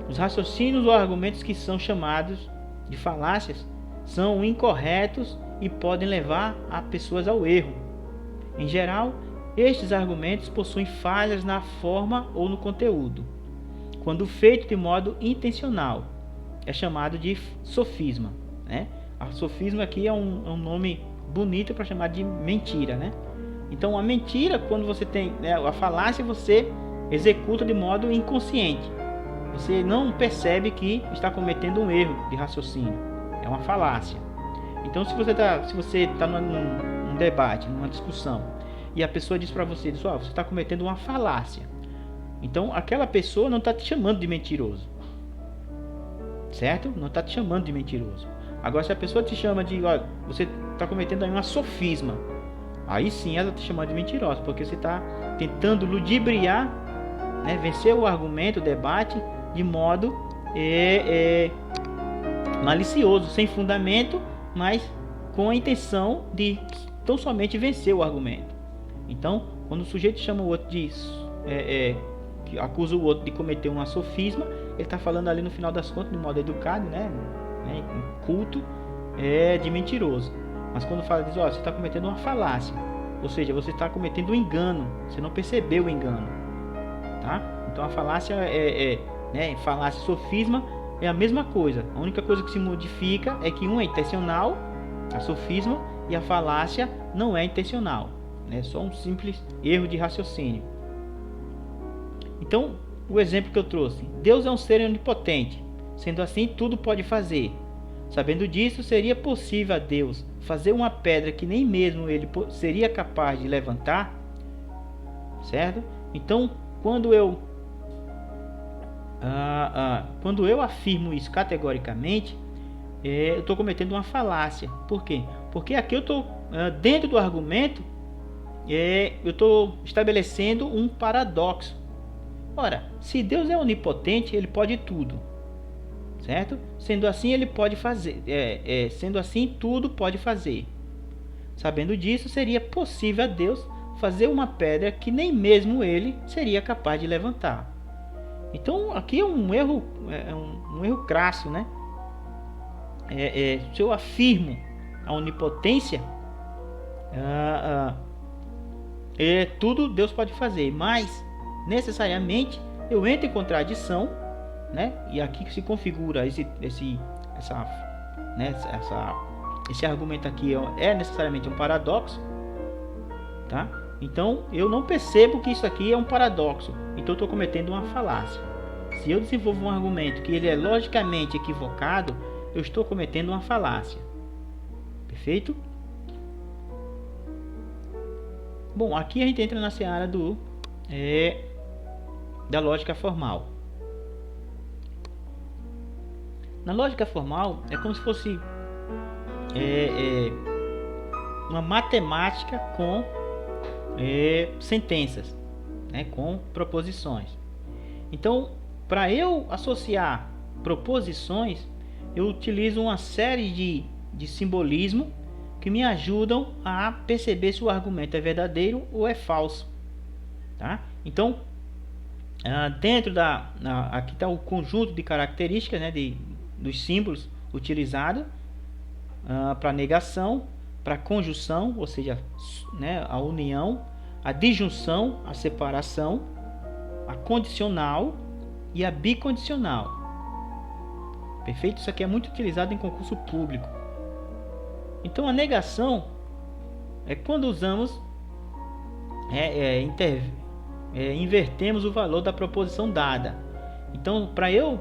Os raciocínios ou argumentos que são chamados de falácias são incorretos e podem levar a pessoas ao erro. Em geral, estes argumentos possuem falhas na forma ou no conteúdo. Quando feito de modo intencional, é chamado de sofisma, né? A sofisma aqui é um nome bonito para chamar de mentira, né? Então, a mentira, quando você tem, né, a falácia, você executa de modo inconsciente. Você não percebe que está cometendo um erro de raciocínio. É uma falácia. Então, se você está num debate, numa discussão, e a pessoa diz para você, você está cometendo uma falácia. Então, aquela pessoa não está te chamando de mentiroso. Certo? Não está te chamando de mentiroso. Agora, se a pessoa te chama de, você está cometendo aí uma sofisma, aí sim ela te chama de mentirosa, porque você está tentando ludibriar, né, vencer o argumento, o debate, de modo malicioso, sem fundamento, mas com a intenção de tão somente vencer o argumento. Então, quando o sujeito chama o outro de que acusa o outro de cometer uma sofisma, ele está falando ali no final das contas, de modo educado, né, culto, de mentiroso. Mas quando fala, diz, você está cometendo uma falácia, ou seja, você está cometendo um engano, você não percebeu o engano, tá? Então a falácia falácia e sofisma é a mesma coisa. A única coisa que se modifica é que um é intencional, a sofisma, e a falácia não é intencional, é só um simples erro de raciocínio. Então, o exemplo que eu trouxe: Deus é um ser onipotente, sendo assim, tudo pode fazer. Sabendo disso, seria possível a Deus fazer uma pedra que nem mesmo ele seria capaz de levantar? certo? Então, quando eu afirmo isso categoricamente, eu estou cometendo uma falácia. Por quê? Porque aqui eu estou dentro do argumento, eu estou estabelecendo um paradoxo. Ora, se Deus é onipotente, ele pode tudo, certo? Sendo assim, ele pode fazer. Sendo assim, tudo pode fazer. Sabendo disso, seria possível a Deus fazer uma pedra que nem mesmo ele seria capaz de levantar. Então, aqui é um erro, um erro crasso, né? Se eu afirmo a onipotência, tudo Deus pode fazer, mas necessariamente eu entro em contradição, né? E aqui se configura esse argumento aqui é necessariamente um paradoxo, tá? Então eu não percebo que isso aqui é um paradoxo, então eu estou cometendo uma falácia. Se eu desenvolvo um argumento que ele é logicamente equivocado, eu estou cometendo uma falácia. Perfeito? Bom, aqui a gente entra na seara da lógica formal. Na lógica formal é como se fosse uma matemática com sentenças, né, com proposições. Então, para eu associar proposições, eu utilizo uma série de simbolismo que me ajudam a perceber se o argumento é verdadeiro ou é falso, tá? Então, dentro aqui está o conjunto de características, né, dos símbolos utilizados para negação, para conjunção, ou seja, né, a união, a disjunção, a separação, a condicional e a bicondicional. Perfeito? Isso aqui é muito utilizado em concurso público. Então a negação é quando usamos invertemos o valor da proposição dada. Então, para eu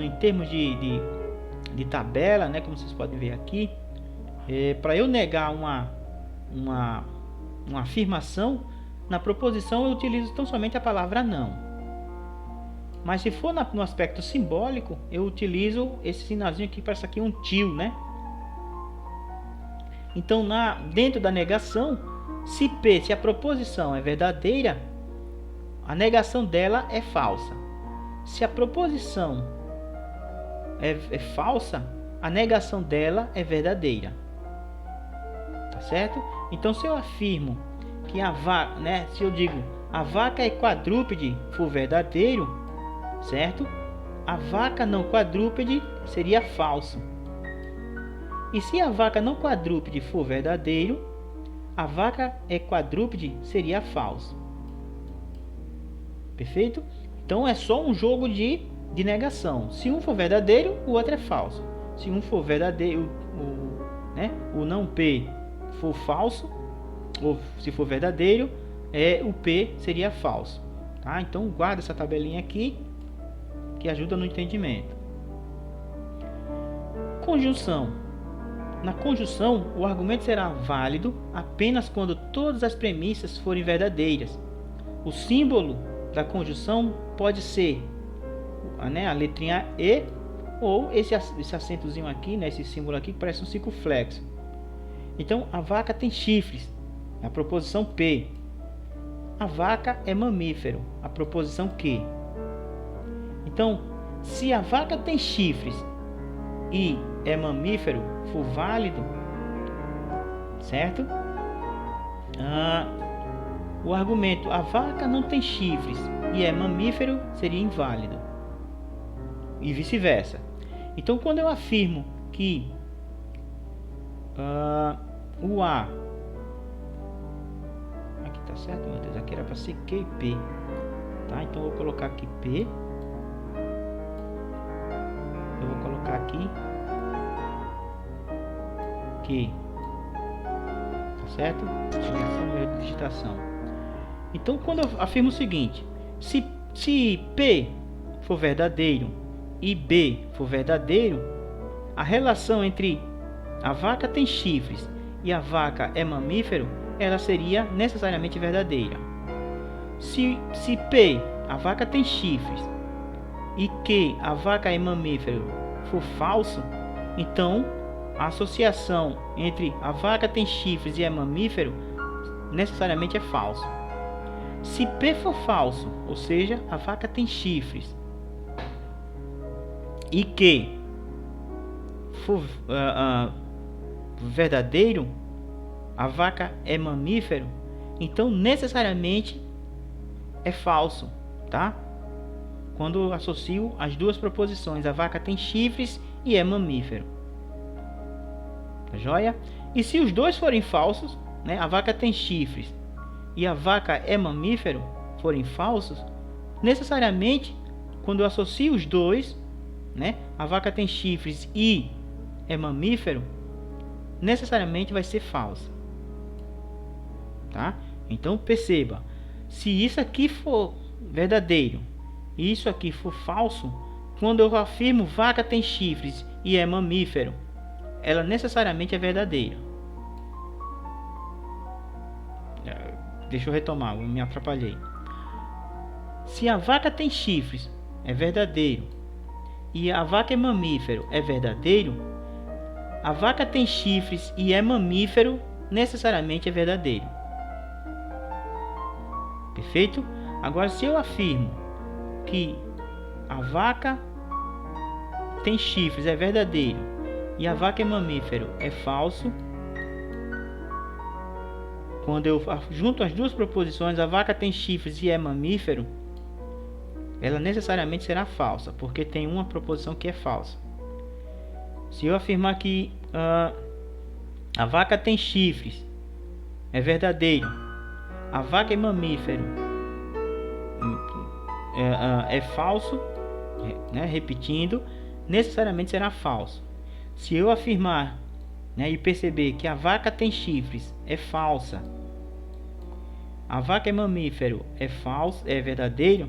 em termos de tabela, né, como vocês podem ver aqui, para eu negar uma afirmação, na proposição eu utilizo tão somente a palavra não. Mas se for no aspecto simbólico, eu utilizo esse sinalzinho aqui, parece aqui um tio, né? Então, dentro da negação, se a proposição é verdadeira, a negação dela é falsa. Se a proposição é falsa, a negação dela é verdadeira. Tá certo? Então, se eu afirmo que a vaca, né, se eu digo a vaca é quadrúpede for verdadeiro, certo? A vaca não quadrúpede seria falso. E se a vaca não quadrúpede for verdadeiro, a vaca é quadrúpede seria falso. Perfeito? Então é só um jogo de negação. Se um for verdadeiro, o outro é falso. Se um for verdadeiro, o não P for falso, ou se for verdadeiro, o P seria falso. Tá? Então guarda essa tabelinha aqui, que ajuda no entendimento. Conjunção. Na conjunção, o argumento será válido apenas quando todas as premissas forem verdadeiras. O símbolo da conjunção pode ser a letrinha E ou esse acentozinho aqui, né, esse símbolo aqui que parece um circunflexo. Então, a vaca tem chifres, a proposição P. A vaca é mamífero, a proposição Q. Então, se a vaca tem chifres e é mamífero, for válido, certo? O argumento a vaca não tem chifres e é mamífero seria inválido. E vice-versa. Então, quando eu afirmo que o A... Aqui tá certo, meu Deus. Aqui era para ser Q e P. Tá? Então, eu vou colocar aqui P. Eu vou colocar aqui Q. Tá certo? Digitação. Então, quando eu afirmo o seguinte: se P for verdadeiro e B for verdadeiro, a relação entre a vaca tem chifres e a vaca é mamífero, ela seria necessariamente verdadeira. Se P, a vaca tem chifres, e Q, a vaca é mamífero, for falso, então a associação entre a vaca tem chifres e é mamífero necessariamente é falso. Se P for falso, ou seja, a vaca tem chifres, e Q for verdadeiro, a vaca é mamífero, então necessariamente é falso, tá? Quando eu associo as duas proposições, a vaca tem chifres e é mamífero. Tá joia? E se os dois forem falsos, né, a vaca tem chifres e a vaca é mamífero, forem falsos, necessariamente, quando eu associo os dois, né, a vaca tem chifres e é mamífero, necessariamente vai ser falsa. Tá? Então perceba, se isso aqui for verdadeiro e isso aqui for falso, quando eu afirmo vaca tem chifres e é mamífero, ela necessariamente é verdadeira. Deixa eu retomar, eu me atrapalhei. Se a vaca tem chifres é verdadeiro e a vaca é mamífero é verdadeiro, a vaca tem chifres e é mamífero necessariamente é verdadeiro. Perfeito? Agora, se eu afirmo que a vaca tem chifres é verdadeiro e a vaca é mamífero é falso, quando eu junto as duas proposições, a vaca tem chifres e é mamífero, ela necessariamente será falsa, porque tem uma proposição que é falsa. Se eu afirmar que a vaca tem chifres é verdadeiro, a vaca é mamífero é falso, né? Repetindo, necessariamente será falso. Se eu afirmar, né, e perceber que a vaca tem chifres é falsa, a vaca é mamífero é falso, é verdadeiro,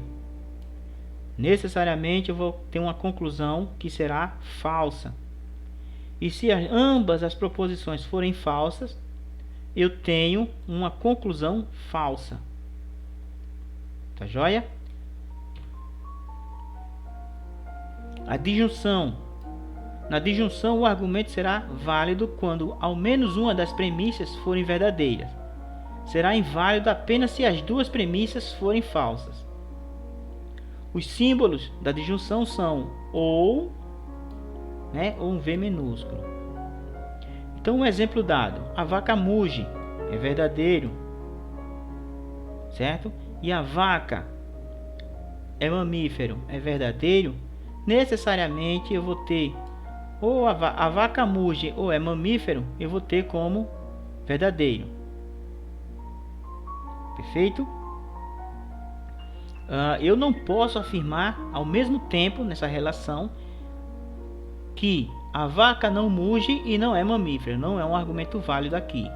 necessariamente eu vou ter uma conclusão que será falsa. E se ambas as proposições forem falsas, eu tenho uma conclusão falsa. Tá joia? A disjunção. Na disjunção, o argumento será válido quando ao menos uma das premissas forem verdadeiras. Será inválido apenas se as duas premissas forem falsas. Os símbolos da disjunção são ou, né, ou um V minúsculo. Então, um exemplo dado: a vaca muge é verdadeiro, certo? E a vaca é mamífero é verdadeiro. Necessariamente eu vou ter ou a vaca muge ou é mamífero, eu vou ter como verdadeiro. Perfeito? Eu não posso afirmar ao mesmo tempo nessa relação que a vaca não muge e não é mamífero. Não é um argumento válido aqui,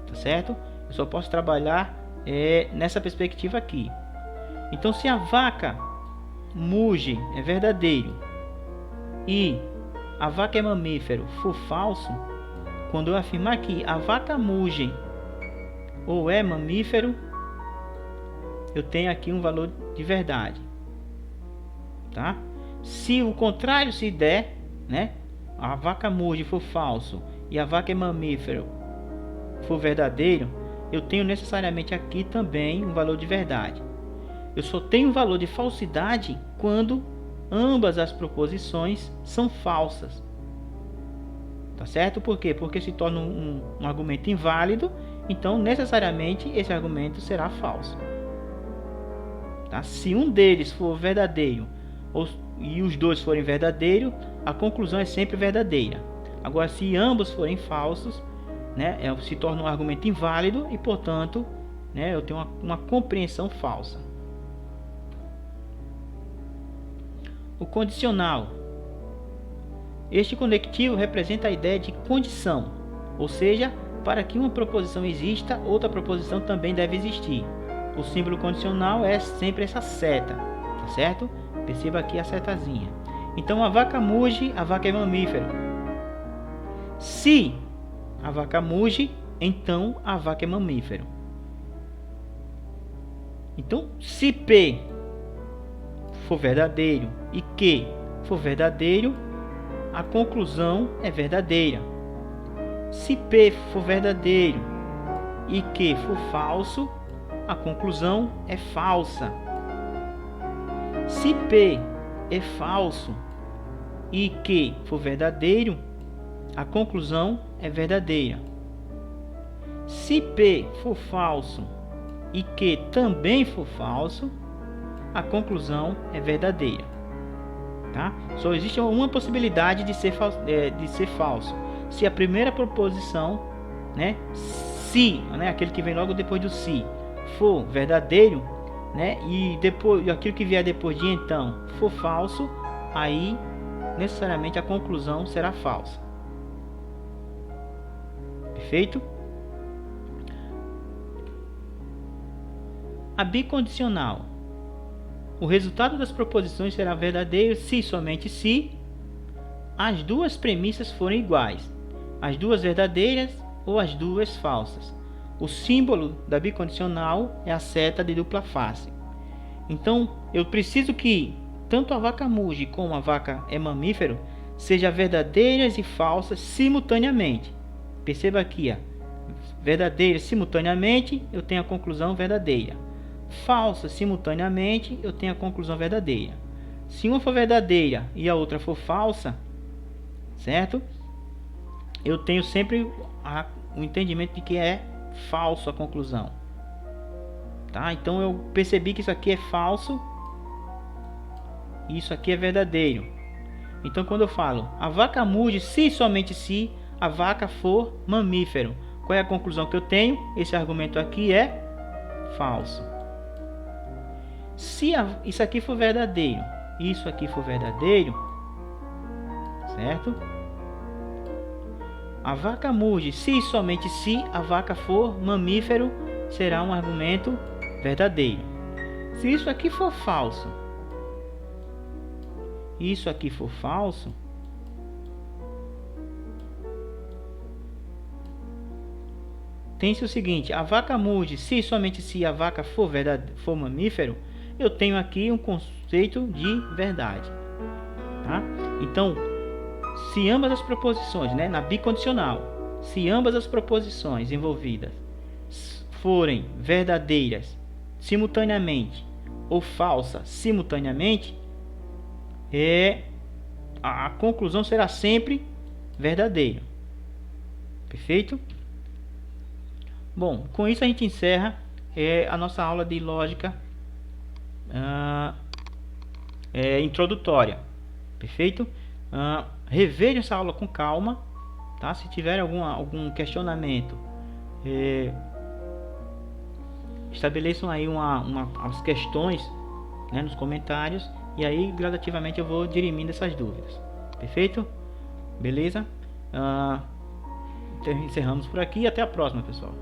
tá certo? Eu só posso trabalhar nessa perspectiva aqui. Então, se a vaca muge é verdadeiro e a vaca é mamífero for falso, quando eu afirmar que a vaca muge ou é mamífero, eu tenho aqui um valor de verdade, tá? Se o contrário se der, né, a vaca muge for falso e a vaca é mamífero for verdadeiro, eu tenho necessariamente aqui também um valor de verdade. Eu só tenho um valor de falsidade quando ambas as proposições são falsas. Tá certo? Por quê? Porque se torna um argumento inválido, então necessariamente esse argumento será falso. Tá? Se um deles for verdadeiro e os dois forem verdadeiros, a conclusão é sempre verdadeira. Agora, se ambos forem falsos, né, se torna um argumento inválido e, portanto, né, eu tenho uma compreensão falsa. O condicional. Este conectivo representa a ideia de condição, ou seja, para que uma proposição exista, outra proposição também deve existir. O símbolo condicional é sempre essa seta, tá certo? Perceba aqui a setazinha. Então, a vaca muge, a vaca é mamífero. Se a vaca muge, então a vaca é mamífero. Então, se P for verdadeiro e Q for verdadeiro, a conclusão é verdadeira. Se P for verdadeiro e Q for falso, a conclusão é falsa. Se P é falso e Q for verdadeiro, a conclusão é verdadeira. Se P for falso e Q também for falso, a conclusão é verdadeira. Tá? Só existe uma possibilidade de ser falso. Se a primeira proposição, né, se, né, aquele que vem logo depois do se, for verdadeiro, né, e depois aquilo que vier depois de então for falso, aí necessariamente a conclusão será falsa. Perfeito? A bicondicional. O resultado das proposições será verdadeiro se e somente se as duas premissas forem iguais, as duas verdadeiras ou as duas falsas. O símbolo da bicondicional é a seta de dupla face. Então, eu preciso que tanto a vaca muge como a vaca é mamífero sejam verdadeiras e falsas simultaneamente. Perceba aqui, ó, verdadeiras simultaneamente, eu tenho a conclusão verdadeira. Falsa simultaneamente, eu tenho a conclusão verdadeira. Se uma for verdadeira e a outra for falsa, certo? Eu tenho sempre o entendimento de que é falso a conclusão. Tá? Então eu percebi que isso aqui é falso e isso aqui é verdadeiro. Então quando eu falo a vaca muge se e somente se a vaca for mamífero, qual é a conclusão que eu tenho? Esse argumento aqui é falso. Se isso aqui for verdadeiro, isso aqui for verdadeiro, certo? A vaca muge se e somente se a vaca for mamífero, será um argumento verdadeiro. Se isso aqui for falso, isso aqui for falso, tem-se o seguinte: a vaca muge se e somente se a vaca for mamífero, eu tenho aqui um conceito de verdade. Tá? Então, se ambas as proposições, né, na bicondicional, se ambas as proposições envolvidas forem verdadeiras simultaneamente ou falsas simultaneamente, a conclusão será sempre verdadeira. Perfeito? Bom, com isso a gente encerra a nossa aula de lógica introdutória. Perfeito? Reveja essa aula com calma, tá? Se tiver algum questionamento, estabeleçam aí as questões, né, nos comentários, e aí gradativamente eu vou dirimindo essas dúvidas. Perfeito? Beleza? Então encerramos por aqui e até a próxima, pessoal.